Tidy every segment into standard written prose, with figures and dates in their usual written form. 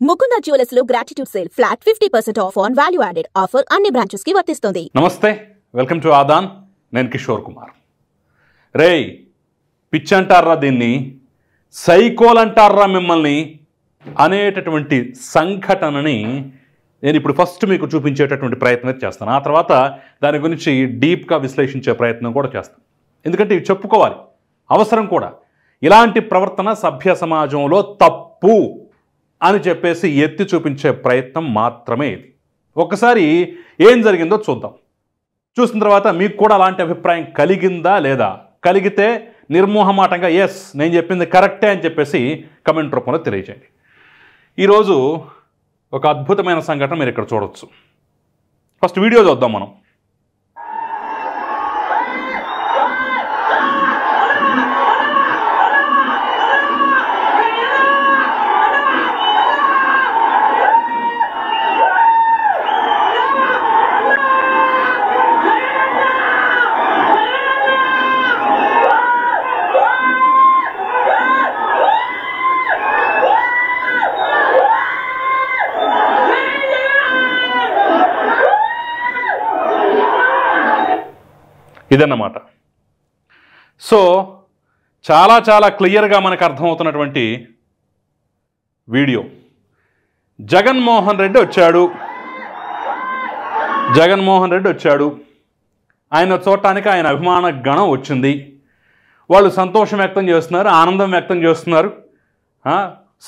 Mukunda jewellers లో gratitude sale flat 50% of on value added offer అన్ని branches కి వర్తిస్తుంది. నమస్తే, వెల్కమ్ టు ఆదాన్. నేను కిషోర్ కుమార్. రేయ్, పిచ్ అంటారా దీన్ని, సైకోల్ అంటారా మిమ్మల్ని అనేటటువంటి సంఘటనని నేను ఇప్పుడు ఫస్ట్ మీకు చూపించేటటువంటి ప్రయత్నం చేస్తాను. ఆ తర్వాత దాని గురించి డీప్గా విశ్లేషించే ప్రయత్నం కూడా చేస్తాను. ఎందుకంటే ఇవి చెప్పుకోవాలి, అవసరం కూడా. ఇలాంటి ప్రవర్తన సభ్య సమాజంలో తప్పు అని చెప్పేసి ఎత్తి చూపించే ప్రయత్నం మాత్రమే ఇది. ఒక్కసారి ఏం జరిగిందో చూద్దాం. చూసిన తర్వాత మీకు కూడా అలాంటి అభిప్రాయం కలిగిందా లేదా, కలిగితే నిర్మోహమాటంగా ఎస్ నేను చెప్పింది కరెక్టే అని చెప్పేసి కమెంట్ రూపంలో తెలియజేయండి. ఈరోజు ఒక అద్భుతమైన సంఘటన మీరు ఇక్కడ చూడవచ్చు. ఫస్ట్ వీడియో చూద్దాం మనం. ఇదన్నమాట. సో చాలా చాలా క్లియర్గా మనకు అర్థమవుతున్నటువంటి వీడియో. జగన్మోహన్ రెడ్డి వచ్చాడు. ఆయన చూడటానికి ఆయన అభిమాన గణం వచ్చింది. వాళ్ళు సంతోషం వ్యక్తం చేస్తున్నారు, ఆనందం వ్యక్తం చేస్తున్నారు.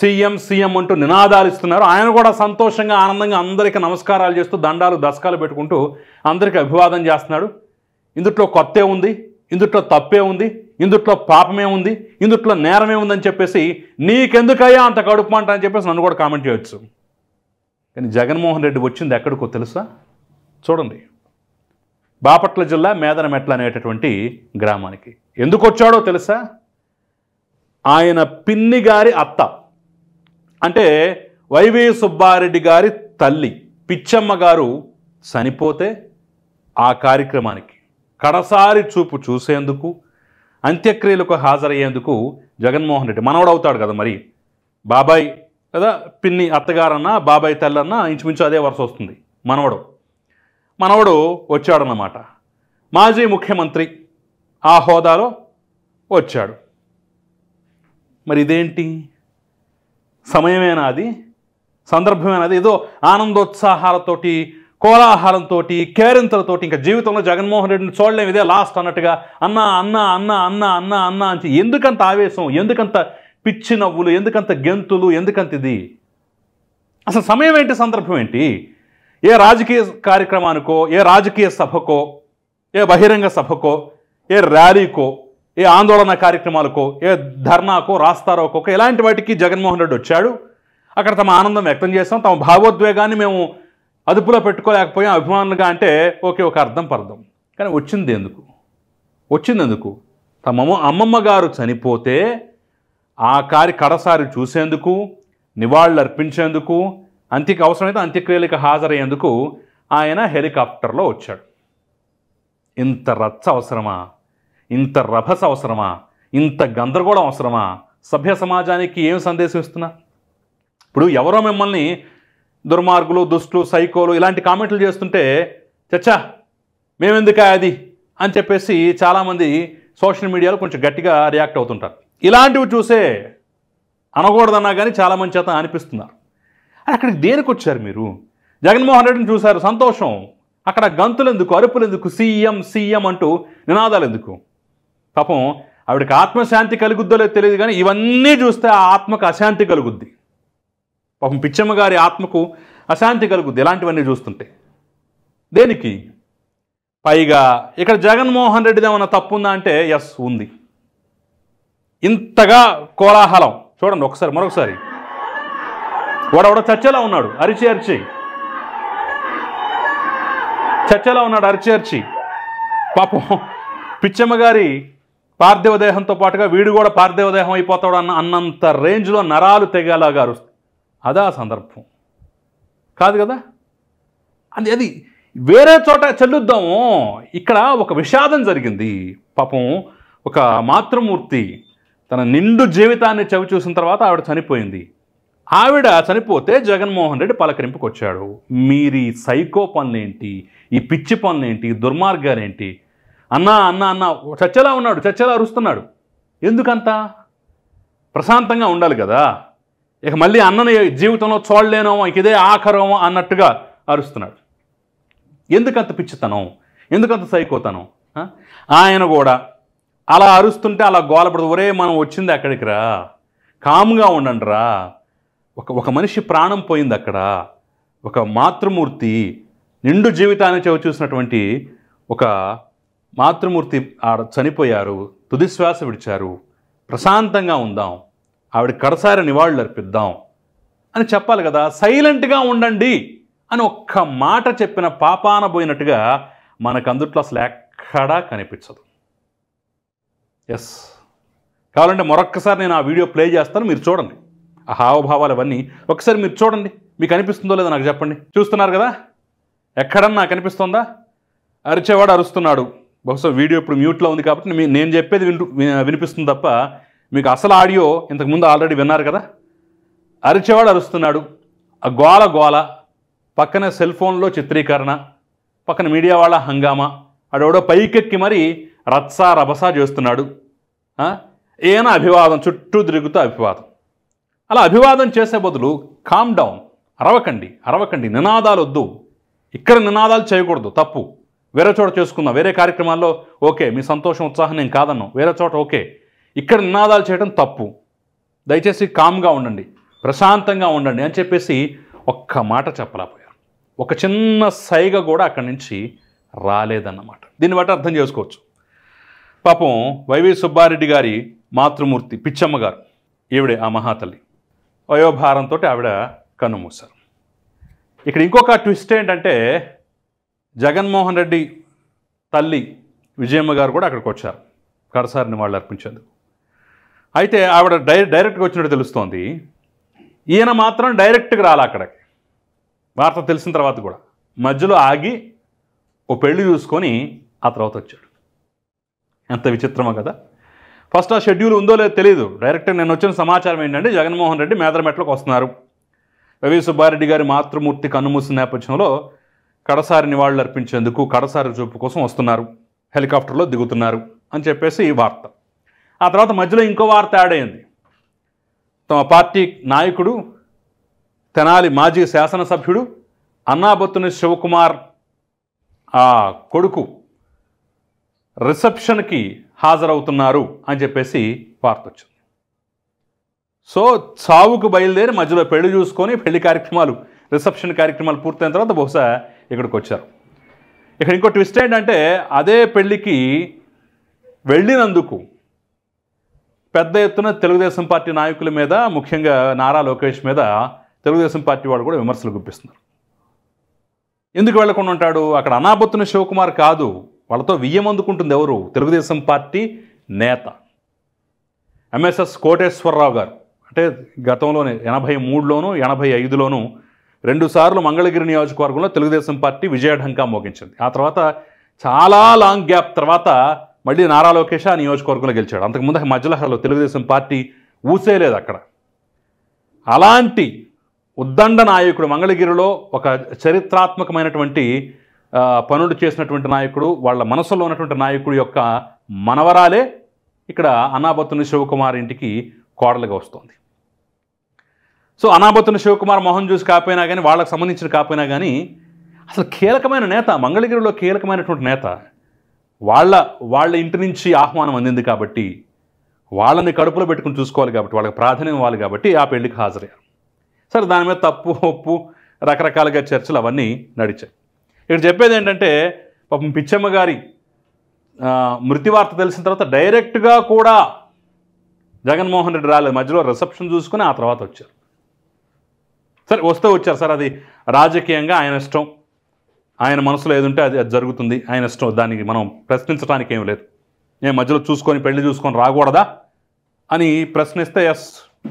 సీఎం అంటూ నినాదాలు ఇస్తున్నారు. ఆయన కూడా సంతోషంగా ఆనందంగా అందరికీ నమస్కారాలు చేస్తూ దండాలు దశకాలు పెట్టుకుంటూ అందరికీ అభివాదం చేస్తున్నాడు. ఇందుట్లో కొత్తే ఉంది, ఇందుట్లో తప్పే ఉంది, ఇందుట్లో పాపమే ఉంది, ఇందుట్లో నేరమే ఉందని చెప్పేసి నీకెందుకయ్యా అంత కడుపు అంట అని చెప్పేసి నన్ను కూడా కామెంట్ చేయొచ్చు. కానీ జగన్మోహన్ రెడ్డి వచ్చింది ఎక్కడికో తెలుసా? చూడండి, బాపట్ల జిల్లా మేదనమెట్ల అనేటటువంటి గ్రామానికి. ఎందుకు వచ్చాడో తెలుసా? ఆయన పిన్ని గారి అత్త, అంటే వైవి సుబ్బారెడ్డి గారి తల్లి పిచ్చమ్మ గారు చనిపోతే ఆ కార్యక్రమానికి కడసారి చూపు చూసేందుకు, అంత్యక్రియలకు హాజరయ్యేందుకు జగన్మోహన్ రెడ్డి మనవడు అవుతాడు కదా, మరి బాబాయ్ కదా, పిన్ని అత్తగారన్నా బాబాయ్ తల్లన్నా ఇంచుమించు అదే వరుస వస్తుంది. మనవడు వచ్చాడన్నమాట. మాజీ ముఖ్యమంత్రి ఆ హోదాలో వచ్చాడు. మరి ఇదేంటి సమయమేనా, అది సందర్భమేనా? అది ఏదో ఆనందోత్సాహాలతోటి, కోలాహలంతో, కేరింతలతోటి ఇంకా జీవితంలో జగన్మోహన్ రెడ్డిని చూడలేము, ఇదే లాస్ట్ అన్నట్టుగా అన్నా అన్నా అన్నా అన్నా అన్నా అన్నా అని ఎందుకంత ఆవేశం, ఎందుకంత పిచ్చి నవ్వులు, ఎందుకంత గెంతులు, ఎందుకంత ఇది? అసలు సమయం ఏంటి, సందర్భం ఏంటి? ఏ రాజకీయ కార్యక్రమానికో, ఏ రాజకీయ సభకో, ఏ బహిరంగ సభకో, ఏ ర్యాలీకో, ఏ ఆందోళన కార్యక్రమాలకో, ఏ ధర్నాకో, రాస్తారోకో, ఇలాంటి వాటికి జగన్మోహన్ రెడ్డి వచ్చాడు. అక్కడ తమ ఆనందం వ్యక్తం చేస్తాం, తమ భావోద్వేగాన్ని మేము అదుపులో పెట్టుకోలేకపోయాం అభిమానులుగా అంటే ఓకే, ఒక అర్థం పర్థం. కానీ వచ్చింది ఎందుకు? తమ అమ్మమ్మ గారు చనిపోతే ఆ కడసారి చూసేందుకు, నివాళులు అర్పించేందుకు, అవసరమైతే అంత్యక్రియలకు హాజరయ్యేందుకు ఆయన హెలికాప్టర్లో వచ్చాడు. ఇంత రచ్చ అవసరమా? ఇంత రభస అవసరమా? ఇంత గందరగోళం అవసరమా? సభ్య సమాజానికి ఏం సందేశం ఇస్తున్నా? ఇప్పుడు ఎవరో మిమ్మల్ని దుర్మార్గులు, దుష్టులు, సైకోలు ఇలాంటి కామెంట్లు చేస్తుంటే చచ్చా మేమెందుకా అది అని చెప్పేసి చాలామంది సోషల్ మీడియాలో కొంచెం గట్టిగా రియాక్ట్ అవుతుంటారు. ఇలాంటివి చూసే అనకూడదన్నా కానీ చాలామంది చేత అనిపిస్తున్నారు. అక్కడికి దేనికి వచ్చారు మీరు? జగన్మోహన్ రెడ్డిని చూశారు, సంతోషం. అక్కడ గంతులు ఎందుకు, అరుపులు ఎందుకు, సీఎం అంటూ నినాదాలు ఎందుకు? పాపం ఆవిడకి ఆత్మశాంతి కలుగుద్దో లేదో తెలియదు, కానీ ఇవన్నీ చూస్తే ఆ ఆత్మకు అశాంతి కలుగుద్ది. పాపం పిచ్చమ్మ గారి ఆత్మకు అశాంతి కలుగుద్ది ఇలాంటివన్నీ చూస్తుంటే. దేనికి? పైగా ఇక్కడ జగన్మోహన్ రెడ్డిది ఏమన్నా తప్పు ఉందా అంటే ఎస్ ఉంది. ఇంతగా కోలాహలం చూడండి ఒకసారి, మరొకసారి. వాడెవడో చర్చలా ఉన్నాడు, అరిచి చర్చలా ఉన్నాడు, అరిచి. పాపం పిచ్చమ్మ గారి పార్థివ దేహంతో పాటుగా వీడు కూడా పార్థివ దేహం అయిపోతాడు అన్నంత రేంజ్లో నరాలు తెగేలాగా అరుస్తుంది. అదా సందర్భం కాదు కదా. అది వేరే చోట చెల్లుద్దాము. ఇక్కడ ఒక విషాదం జరిగింది. పాపం ఒక మాతృమూర్తి తన నిండు జీవితాన్ని చవి చూసిన తర్వాత ఆవిడ చనిపోయింది. ఆవిడ చనిపోతే జగన్మోహన్ రెడ్డి పలకరింపుకి వచ్చాడు. మీరు ఈ సైకో పనులేంటి, ఈ పిచ్చి పనులేంటి, ఈ దుర్మార్గాలేంటి, అన్నా అన్నా అన్న చచ్చేలా ఉన్నాడు, చచ్చేలా అరుస్తున్నాడు. ఎందుకంత ప్రశాంతంగా ఉండాలి కదా. ఇక మళ్ళీ అన్నని జీవితంలో చూడలేనోమో, ఇక ఇదే ఆఖరమో అన్నట్టుగా అరుస్తున్నాడు. ఎందుకంత పిచ్చితనం, ఎందుకంత సైకోతనం? ఆయన కూడా అలా అరుస్తుంటే అలా గోలపడదు. ఒరే మనం వచ్చింది అక్కడికి రా, కామ్గా ఉండండి రా. ఒక మనిషి ప్రాణం పోయింది అక్కడ. ఒక మాతృమూర్తి నిండు జీవితాన్ని చూసినటువంటి ఒక మాతృమూర్తి చనిపోయారు, తుది శ్వాస విడిచారు. ప్రశాంతంగా ఉందాం, ఆవిడ కడసారి నివాళులు అర్పిద్దాం అని చెప్పాలి కదా. సైలెంట్గా ఉండండి అని ఒక్క మాట చెప్పిన పాపాన పోయినట్టుగా మనకు అందుట్లో అసలు ఎక్కడా కనిపించదు. ఎస్, కావాలంటే మరొక్కసారి నేను ఆ వీడియో ప్లే చేస్తాను, మీరు చూడండి. ఆ హావభావాలు అవన్నీ ఒకసారి మీరు చూడండి. మీకు అనిపిస్తుందో లేదో నాకు చెప్పండి. చూస్తున్నారు కదా, ఎక్కడన్నా కనిపిస్తుందా? అరిచేవాడు అరుస్తున్నాడు. బహుశా వీడియో ఇప్పుడు మ్యూట్లో ఉంది కాబట్టి నేను చెప్పేది వినిపిస్తుంది తప్ప మీకు అసలు ఆడియో ఇంతకుముందు ఆల్రెడీ విన్నారు కదా. అరిచేవాడు అరుస్తున్నాడు, ఆ గోల గోల, పక్కన సెల్ ఫోన్లో చిత్రీకరణ, పక్కన మీడియా వాళ్ళ హంగామా, ఆడెవడో పైకెక్కి మరి రత్సా రభసా చేస్తున్నాడు. ఏనా అభివాదం, చుట్టూ తిరుగుతూ అభివాదం. అలా అభివాదం చేసే బదులు కామ్ డౌన్, అరవకండి, నినాదాలు వద్దు. ఇక్కడ నినాదాలు చేయకూడదు, తప్పు. వేరే చోట చేసుకుందాం, వేరే కార్యక్రమాల్లో ఓకే, మీ సంతోషం ఉత్సాహం నేను కాదన్నాం, వేరే చోట ఓకే. ఇక్కడ నినాదాలు చేయడం తప్పు. దయచేసి కామ్గా ఉండండి, ప్రశాంతంగా ఉండండి అని చెప్పేసి ఒక్క మాట చెప్పలేకపోయారు. ఒక చిన్న సైగ కూడా అక్కడి నుంచి రాలేదన్నమాట. దీన్ని బట్టి అర్థం చేసుకోవచ్చు. పాపం వైవి సుబ్బారెడ్డి గారి మాతృమూర్తి పిచ్చమ్మ గారు, ఈవిడే ఆ మహాతల్లి, వయోభారంతో ఆవిడ కన్నుమూశారు. ఇక్కడ ఇంకొక ట్విస్ట్ ఏంటంటే జగన్మోహన్ రెడ్డి తల్లి విజయమ్మ గారు కూడా అక్కడికి వచ్చారు కడసారిని వాళ్ళు అర్పించేందుకు. అయితే ఆవిడ డైరెక్ట్గా వచ్చినట్టు తెలుస్తోంది. ఈయన మాత్రం డైరెక్ట్గా రాలే అక్కడికి. వార్త తెలిసిన తర్వాత కూడా మధ్యలో ఆగి ఓ పెళ్లి చూసుకొని ఆ తర్వాత వచ్చాడు. ఎంత విచిత్రమో కదా. ఫస్ట్ ఆ షెడ్యూల్ ఉందో లేదో తెలియదు. డైరెక్ట్గా నేను వచ్చిన సమాచారం ఏంటంటే జగన్మోహన్ రెడ్డి మేదరమెట్లకు వస్తున్నారు, వైవి సుబ్బారెడ్డి గారి మాతృమూర్తి కన్నుమూసిన నేపథ్యంలో కడసారి నివాళులు అర్పించేందుకు కడసారి చూపు కోసం వస్తున్నారు, హెలికాప్టర్లో దిగుతున్నారు అని చెప్పేసి ఈ వార్త. ఆ తర్వాత మధ్యలో ఇంకో వార్త యాడ్ అయింది. తమ పార్టీ నాయకుడు, తెనాలి మాజీ శాసనసభ్యుడు అన్నాబత్తుని శివకుమార్ ఆ కొడుకు రిసెప్షన్కి హాజరవుతున్నారు అని చెప్పేసి వార్త వచ్చింది. సో చావుకు బయలుదేరి మధ్యలో పెళ్లి చూసుకొని పెళ్లి కార్యక్రమాలు, రిసెప్షన్ కార్యక్రమాలు పూర్తయిన తర్వాత బహుశా ఇక్కడికి వచ్చారు. ఇక్కడ ఇంకో ట్విస్ట్ ఏంటంటే అదే పెళ్లికి వెళ్ళినందుకు పెద్ద ఎత్తున తెలుగుదేశం పార్టీ నాయకుల మీద, ముఖ్యంగా నారా లోకేష్ మీద తెలుగుదేశం పార్టీ వాళ్ళు కూడా విమర్శలు గుప్పిస్తున్నారు. ఎందుకు వెళ్లకుండా ఉంటాడు? అక్కడ అన్నాబత్తుని శివకుమార్ కాదు, వాళ్ళతో వియ్యం అందుకుంటుంది ఎవరు? తెలుగుదేశం పార్టీ నేత ఎంఎస్ఎస్ కోటేశ్వరరావు గారు. అంటే గతంలోనే 83లోను 85లోను 2 సార్లు మంగళగిరి నియోజకవర్గంలో తెలుగుదేశం పార్టీ విజయఢంకా మోగించింది. ఆ తర్వాత చాలా లాంగ్ గ్యాప్ తర్వాత మళ్ళీ నారా లోకేష్ ఆ నియోజకవర్గంలో గెలిచాడు. అంతకుముందు మధ్యలో తెలుగుదేశం పార్టీ ఊసేలేదు అక్కడ. అలాంటి ఉద్దండ నాయకుడు, మంగళగిరిలో ఒక చరిత్రాత్మకమైనటువంటి పనులు చేసినటువంటి నాయకుడు, వాళ్ళ మనసులో ఉన్నటువంటి నాయకుడు యొక్క మనవరాలే ఇక్కడ అన్నాబత్తుని శివకుమార్ ఇంటికి కోడలుగా వస్తుంది. సో అన్నాబత్తుని శివకుమార్ మొహం చూసి కాకపోయినా కానీ, వాళ్ళకి సంబంధించిన కాకపోయినా కానీ, అసలు కీలకమైన నేత, మంగళగిరిలో కీలకమైనటువంటి నేత, వాళ్ళ ఇంటి నుంచి ఆహ్వానం అందింది కాబట్టి, వాళ్ళని కడుపులో పెట్టుకుని చూసుకోవాలి కాబట్టి, వాళ్ళకి ప్రాధాన్యం ఇవ్వాలి కాబట్టి ఆ పెళ్లికి హాజరయ్యారు. సరే, దాని మీద తప్పు ఒప్పు రకరకాలుగా చర్చలు అవన్నీ నడిచాయి. ఇక్కడ చెప్పేది ఏంటంటే పాపం పిచ్చమ్మ గారి మృతి వార్త తెలిసిన తర్వాత డైరెక్ట్గా కూడా జగన్మోహన్ రెడ్డి రాలేదు, మధ్యలో రిసెప్షన్ చూసుకుని ఆ తర్వాత వచ్చారు. సరే, వస్తే వచ్చారు సార్, అది రాజకీయంగా ఆయన ఇష్టం, ఆయన మనసులో ఏదుంటే అది జరుగుతుంది, ఆయన ఇష్టం, దానికి మనం ప్రశ్నించడానికి ఏం లేదు. నేను మధ్యలో చూసుకొని పెళ్లి చూసుకొని రాకూడదా అని ప్రశ్నిస్తే ఎస్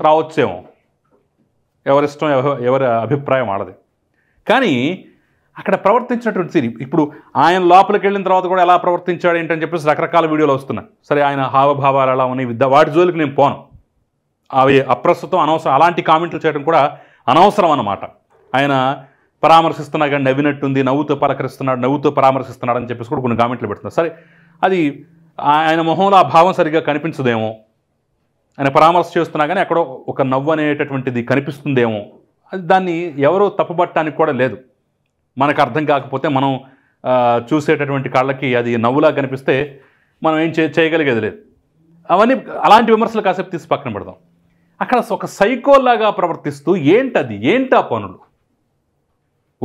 రావచ్చేమో, ఎవరిష్టం ఎవరి అభిప్రాయం వాళ్ళది. కానీ అక్కడ ప్రవర్తించినటువంటి తీరు, ఇప్పుడు ఆయన లోపలికి వెళ్ళిన తర్వాత కూడా ఎలా ప్రవర్తించాడు ఏంటని చెప్పేసి రకరకాల వీడియోలు వస్తున్నాయి. సరే, ఆయన హావభావాలు ఎలా ఉన్నాయి, వాటి జోలికి నేను పోను. అవి అప్రస్తుతం, అనవసరం. అలాంటి కామెంట్లు చేయడం కూడా అనవసరం అన్నమాట. ఆయన పరామర్శిస్తున్నా కానీ నవ్వినట్టుంది, నవ్వుతో పలకరిస్తున్నాడు, నవ్వుతో పరామర్శిస్తున్నాడు అని చెప్పేసి కూడా కొన్ని కామెంట్లు పెడుతున్నారు. సరే, అది ఆయన మొహంలో ఆ భావం సరిగ్గా కనిపించదేమో, ఆయన పరామర్శ చేస్తున్నా కానీ ఎక్కడో ఒక నవ్వు అనేటటువంటిది కనిపిస్తుందేమో, అది దాన్ని ఎవరో తప్పుపట్టడానికి కూడా లేదు. మనకు అర్థం కాకపోతే మనం చూసేటటువంటి కళ్ళకి అది నవ్వులా కనిపిస్తే మనం ఏం చేయగలిగేది లేదు. అవన్నీ అలాంటి విమర్శలు కాసేపు తీసి పక్కన పెడదాం. అక్కడ ఒక సైకోల్లాగా ప్రవర్తిస్తూ ఏంటా పనులు?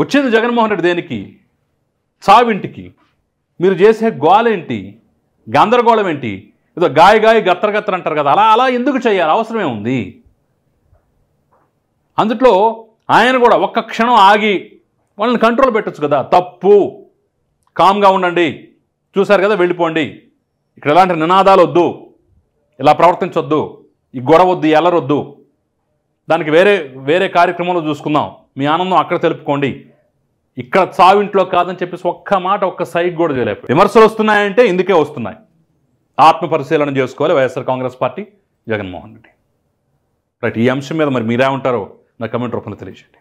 వచ్చేది జగన్మోహన్ రెడ్డి దేనికి? చావింటికి. మీరు చేసే గోలేంటి, గందరగోళం ఏంటి? ఏదో గాయ గత్తర అంటారు కదా, అలా ఎందుకు చేయాలి? అవసరమే ఉంది? అందుట్లో ఆయన కూడా ఒక్క క్షణం ఆగి వాళ్ళని కంట్రోల్ పెట్టచ్చు కదా. తప్పు, కామ్గా ఉండండి, చూశారు కదా, వెళ్ళిపోండి, ఇక్కడ ఎలాంటి నినాదాలు వద్దు, ఇలా ప్రవర్తించొద్దు, ఈ గొడవ వద్దు, ఎల్లరొద్దు, దానికి వేరే కార్యక్రమంలో చూసుకుందాం, మీ ఆనందం అక్కడ తెలుపుకోండి, ఇక్కడ చావింట్లో కాదని చెప్పేసి ఒక్క మాట, ఒక్క సైడ్ కూడా చేయలేపు. విమర్శలు వస్తున్నాయంటే ఇందుకే వస్తున్నాయి. ఆత్మ పరిశీలన చేసుకోవాలి వైఎస్ఆర్ కాంగ్రెస్ పార్టీ, జగన్మోహన్ రెడ్డి. రైట్, ఈ అంశం మీద మరి మీరేమంటారో నా కమెంట్ రూపంలో తెలియజేయండి.